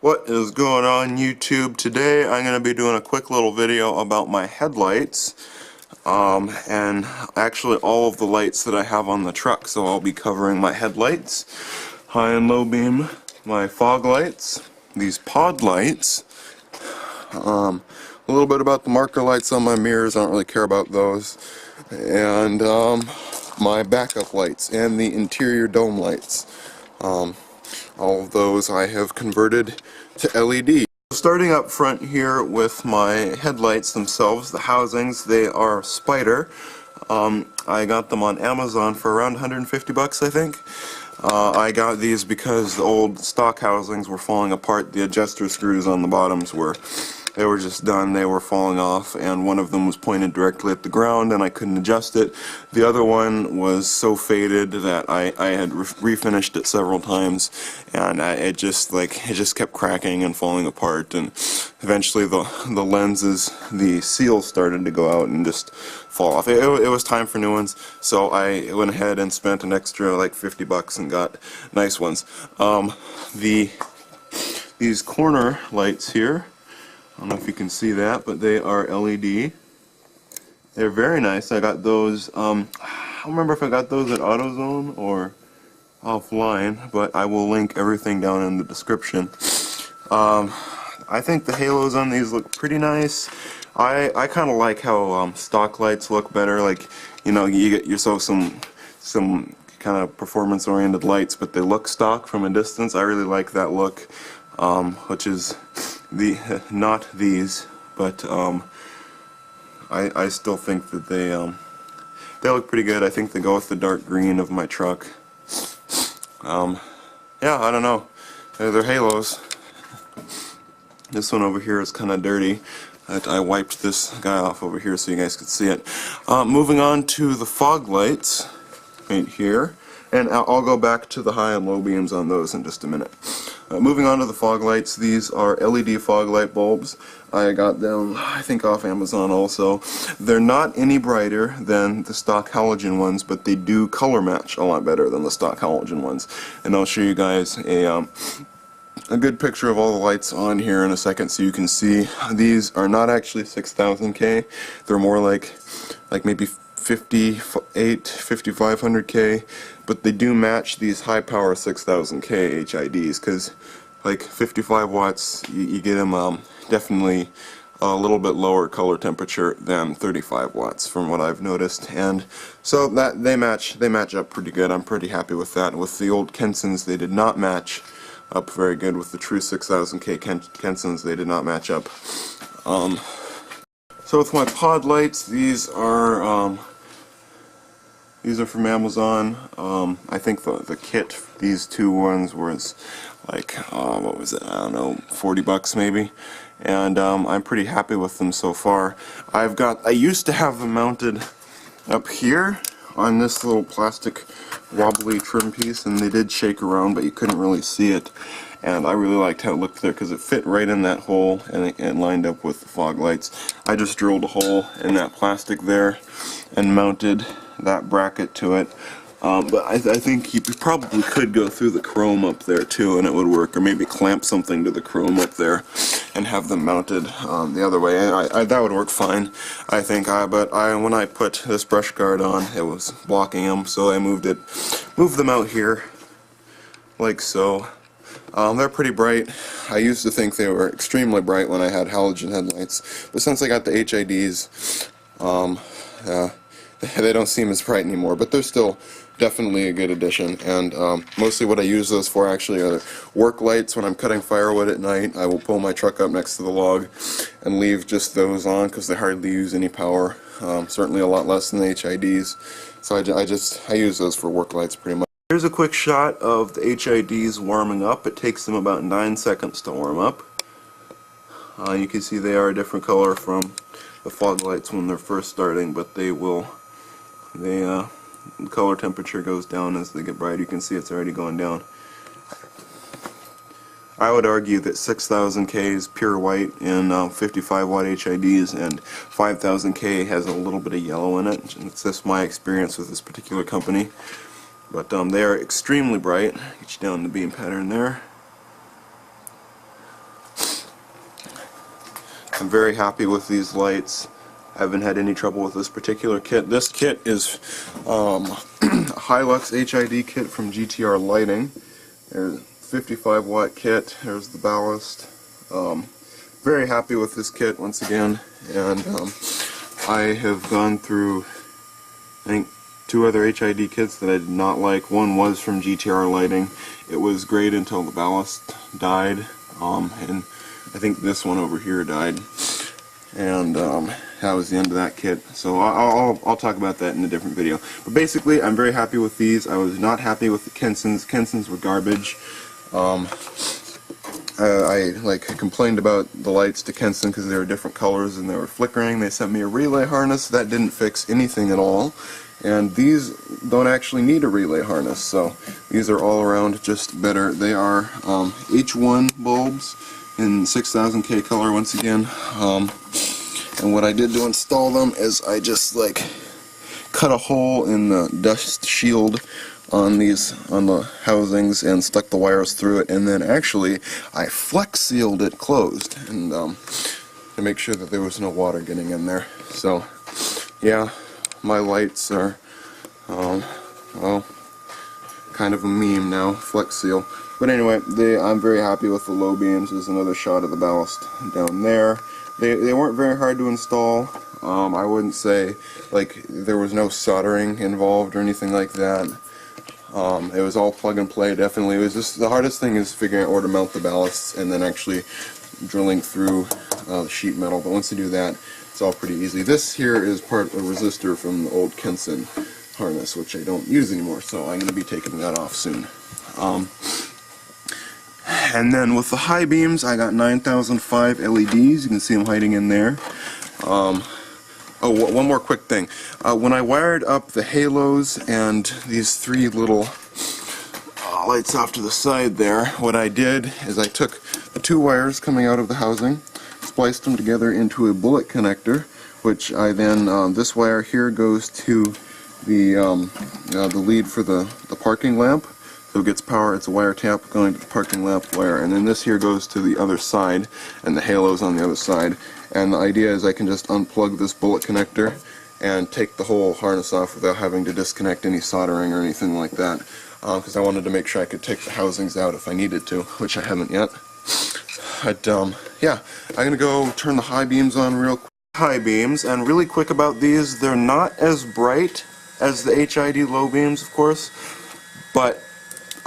What is going on YouTube? Today I'm going to be doing a quick little video about my headlights and actually all of the lights that I have on the truck. So I'll be covering my headlights, high and low beam, my fog lights, these pod lights, a little bit about the marker lights on my mirrors, I don't really care about those, and my backup lights and the interior dome lights. All of those I have converted to LED. Starting up front here with my headlights themselves, the housings, they are Spider. I got them on Amazon for around 150 bucks, I think. I got these because the old stock housings were falling apart. The adjuster screws on the bottoms were just done, they were falling off, and one of them was pointed directly at the ground and I couldn't adjust it. The other one was so faded that I had refinished it several times, and it just kept cracking and falling apart, and eventually the lenses, the seals started to go out and just fall off. It was time for new ones, so I went ahead and spent an extra like 50 bucks and got nice ones. These corner lights here, I don't know if you can see that, but they are LED. They're very nice. I got those, I don't remember if I got those at AutoZone or offline, but I will link everything down in the description. I think the halos on these look pretty nice. I kind of like how stock lights look better. Like, you know, you get yourself some kind of performance-oriented lights, but they look stock from a distance. I really like that look, which is not these, but I still think that they look pretty good. I think they go with the dark green of my truck. Yeah, I don't know. They're halos. This one over here is kind of dirty. I wiped this guy off over here so you guys could see it. Moving on to the fog lights right here, and I'll go back to the high and low beams on those in just a minute. Moving on to the fog lights, these are LED fog light bulbs. I got them, I think, off Amazon also. They're not any brighter than the stock halogen ones, but they do color match a lot better than the stock halogen ones. And I'll show you guys a good picture of all the lights on here in a second so you can see. These are not actually 6000K. They're more like maybe 5500K, but they do match these high power 6000K HIDs, because like 55 watts you get them definitely a little bit lower color temperature than 35 watts from what I've noticed, and so that they match up pretty good. I'm pretty happy with that. With the old Kensons, they did not match up very good. With the true 6000K Kensons, they did not match up. So with my pod lights, these are from Amazon. I think the kit, these two ones was like, what was it, I don't know, 40 bucks maybe, and I'm pretty happy with them so far. I used to have them mounted up here on this little plastic wobbly trim piece, and they did shake around, but you couldn't really see it, and I really liked how it looked there because it fit right in that hole and it lined up with the fog lights. I just drilled a hole in that plastic there and mounted that bracket to it, but I think you probably could go through the chrome up there too and it would work, or maybe clamp something to the chrome up there and have them mounted the other way. That would work fine, I think. But when I put this brush guard on, it was blocking them, so I moved them out here like so. They're pretty bright. I used to think they were extremely bright when I had halogen headlights, but since I got the HIDs, they don't seem as bright anymore, but they're still definitely a good addition. And mostly what I use those for actually are work lights. When I'm cutting firewood at night, I will pull my truck up next to the log and leave just those on because they hardly use any power, certainly a lot less than the HIDs. So I use those for work lights pretty much. Here's a quick shot of the HIDs warming up. It takes them about 9 seconds to warm up. You can see they are a different color from the fog lights when they're first starting, but the color temperature goes down as they get bright. You can see it's already going down. I would argue that 6000K is pure white in 55 watt HIDs, and 5000K has a little bit of yellow in it. It's just my experience with this particular company. But they are extremely bright. Get you down the beam pattern there. I'm very happy with these lights. I haven't had any trouble with this particular kit. This kit is a Hilux HID kit from GTR Lighting. There's a 55 watt kit. There's the ballast. Very happy with this kit once again, and I have gone through, I think, 2 other HID kits that I did not like. One was from GTR Lighting. It was great until the ballast died, and I think this one over here died, and that was the end of that kit. So I'll talk about that in a different video. But basically, I'm very happy with these. I was not happy with the Kensins. Kensins were garbage. I complained about the lights to Kenson because they were different colors and they were flickering. They sent me a relay harness. That didn't fix anything at all. And these don't actually need a relay harness, so these are all around just better. They are H1 bulbs in 6000K color once again. And what I did to install them is I just cut a hole in the dust shield on the housings and stuck the wires through it, and then actually I flex sealed it closed, and to make sure that there was no water getting in there. So yeah, my lights are well, kind of a meme now, flex seal. But anyway, I'm very happy with the low beams. There's another shot of the ballast down there. They weren't very hard to install. I wouldn't say there was no soldering involved or anything like that. It was all plug and play, definitely. It was just the hardest thing is figuring out where to mount the ballasts and then actually drilling through the sheet metal. But once you do that, it's all pretty easy. This here is part of a resistor from the old Kenson harness, which I don't use anymore, so I'm going to be taking that off soon. And then with the high beams, I got 9005 LEDs. You can see them hiding in there. Oh, one more quick thing. When I wired up the halos and these 3 little lights off to the side there, what I did is I took the 2 wires coming out of the housing, spliced them together into a bullet connector, which I then, this wire here goes to the lead for the parking lamp. So it gets power, it's a wire tap going to the parking lamp wire, and then this here goes to the other side, and the halo's on the other side. And the idea is I can just unplug this bullet connector and take the whole harness off without having to disconnect any soldering or anything like that, because I wanted to make sure I could take the housings out if I needed to, which I haven't yet. But yeah, I'm going to go turn the high beams on real quick. High beams, and really quick about these, they're not as bright as the HID low beams, of course, but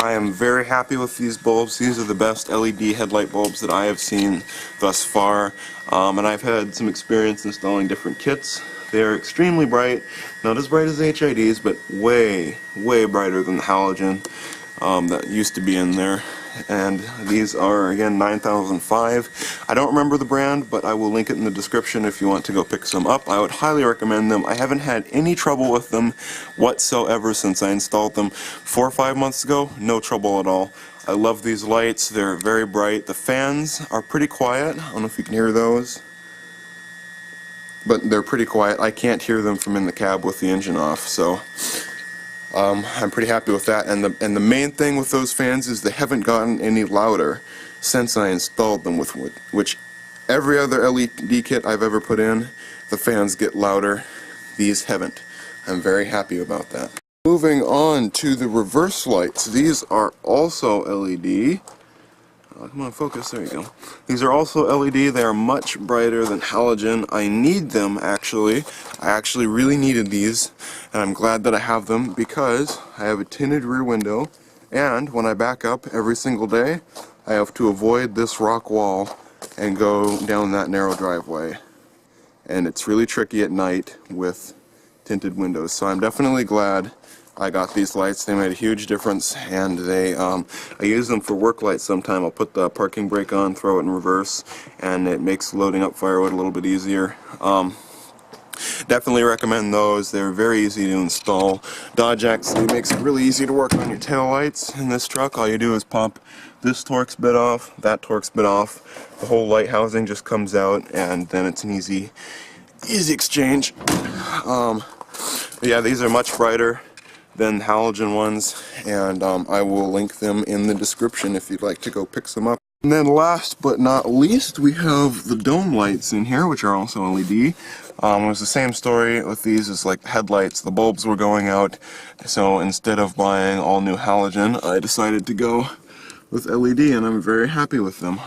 I am very happy with these bulbs. These are the best LED headlight bulbs that I have seen thus far, and I've had some experience installing different kits. They are extremely bright, not as bright as the HIDs, but way, way brighter than the halogen that used to be in there. And these are, again, 9005. I don't remember the brand, but I will link it in the description if you want to go pick some up. I would highly recommend them. I haven't had any trouble with them whatsoever since I installed them 4 or 5 months ago. No trouble at all. I love these lights. They're very bright. The fans are pretty quiet. I don't know if you can hear those, but they're pretty quiet. I can't hear them from in the cab with the engine off, so I'm pretty happy with that. And the main thing with those fans is they haven't gotten any louder since I installed them, with which every other LED kit I've ever put in, the fans get louder. These haven't. I'm very happy about that. Moving on to the reverse lights. These are also LED. Come on, focus. There you go. These are also LED. They are much brighter than halogen. I need them, actually. I actually really needed these, and I'm glad that I have them because I have a tinted rear window, and when I back up every single day, I have to avoid this rock wall and go down that narrow driveway. And it's really tricky at night with tinted windows, so I'm definitely glad I got these lights. They made a huge difference, and I use them for work lights sometime. I'll put the parking brake on, throw it in reverse, and it makes loading up firewood a little bit easier. Definitely recommend those. They're very easy to install. Dodge actually makes it really easy to work on your tail lights in this truck. All you do is pop this Torx bit off, that Torx bit off, the whole light housing just comes out, and then it's an easy exchange. Yeah, these are much brighter than halogen ones, and I will link them in the description if you'd like to go pick some up. And then last but not least, we have the dome lights in here, which are also LED. It was the same story with these as like headlights. The bulbs were going out, so instead of buying all new halogen, I decided to go with LED, and I'm very happy with them.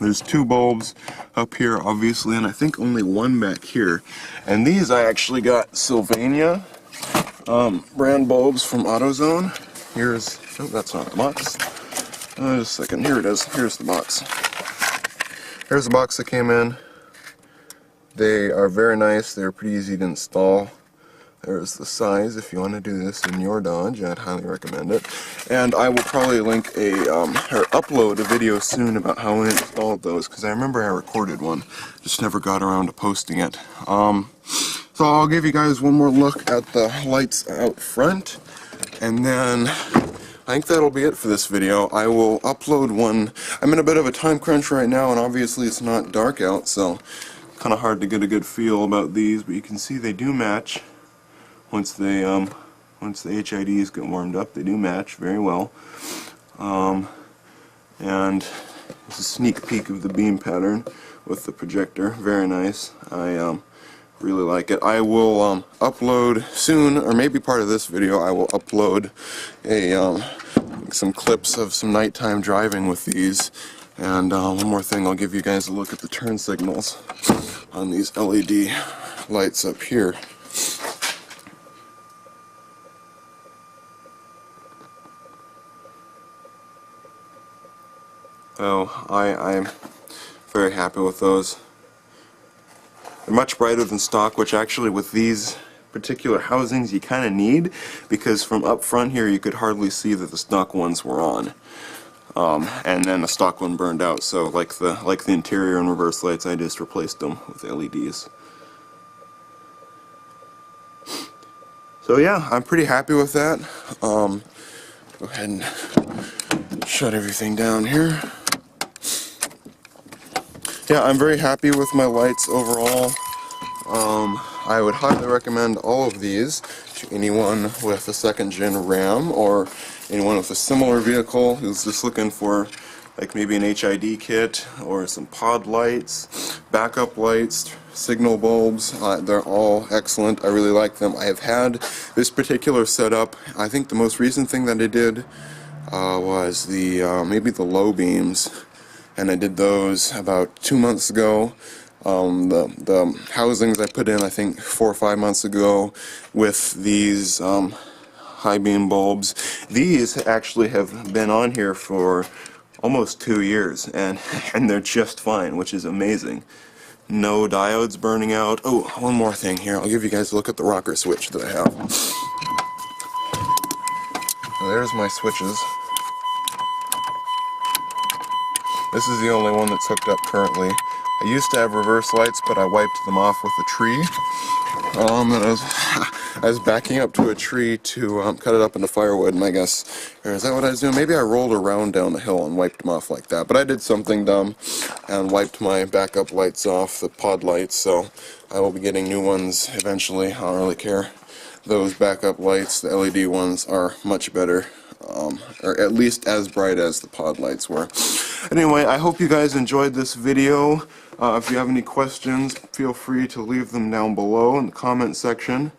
There's 2 bulbs up here, obviously, and I think only 1 back here. And these I actually got Sylvania brand bulbs from AutoZone. Here's, oh, that's not the box. Just a second, here it is. Here's the box. Here's the box that came in. They are very nice. They're pretty easy to install. There's the size if you want to do this in your Dodge. I'd highly recommend it. And I will probably link or upload a video soon about how I installed those, because I remember I recorded one. Just never got around to posting it. So I'll give you guys one more look at the lights out front, and then I think that'll be it for this video. I will upload one. I'm in a bit of a time crunch right now, and obviously it's not dark out, so kind of hard to get a good feel about these, but you can see they do match. Once the HIDs get warmed up, they do match very well. And it's a sneak peek of the beam pattern with the projector. Very nice. I really like it. I will upload soon, or maybe part of this video, I will upload some clips of some nighttime driving with these. And one more thing, I'll give you guys a look at the turn signals on these LED lights up here. Oh, I'm very happy with those. They're much brighter than stock, which actually with these particular housings you kind of need, because from up front here you could hardly see that the stock ones were on. And then the stock one burned out, so like the interior and reverse lights, I just replaced them with LEDs. So yeah, I'm pretty happy with that. Go ahead and shut everything down here. Yeah, I'm very happy with my lights overall. I would highly recommend all of these to anyone with a 2nd gen Ram, or anyone with a similar vehicle who's just looking for like maybe an HID kit or some pod lights, backup lights, signal bulbs. They're all excellent. I really like them. I have had this particular setup. I think the most recent thing that I did was maybe the low beams, and I did those about 2 months ago. The housings I put in, I think 4 or 5 months ago, with these high beam bulbs. These actually have been on here for almost 2 years, and they're just fine, which is amazing. No diodes burning out. Oh, one more thing here. I'll give you guys a look at the rocker switch that I have. There's my switches. This is the only one that's hooked up currently. I used to have reverse lights, but I wiped them off with a tree. I was backing up to a tree to cut it up into firewood, and I guess, or is that what I was doing? Maybe I rolled around down the hill and wiped them off like that. But I did something dumb and wiped my backup lights off, the pod lights, so I will be getting new ones eventually. I don't really care. Those backup lights, the LED ones, are much better. Or at least as bright as the pod lights were. Anyway, I hope you guys enjoyed this video. If you have any questions, feel free to leave them down below in the comment section.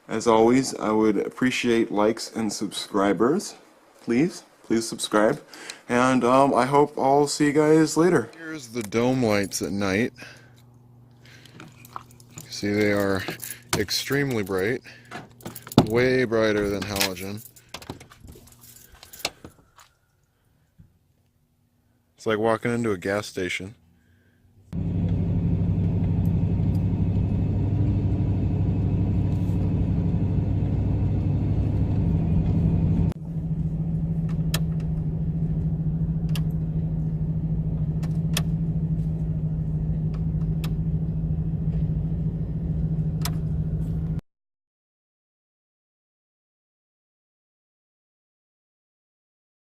As always, I would appreciate likes and subscribers. Please subscribe. And I hope I'll see you guys later. Here's the dome lights at night. See, they are extremely bright. Way brighter than halogen. It's like walking into a gas station.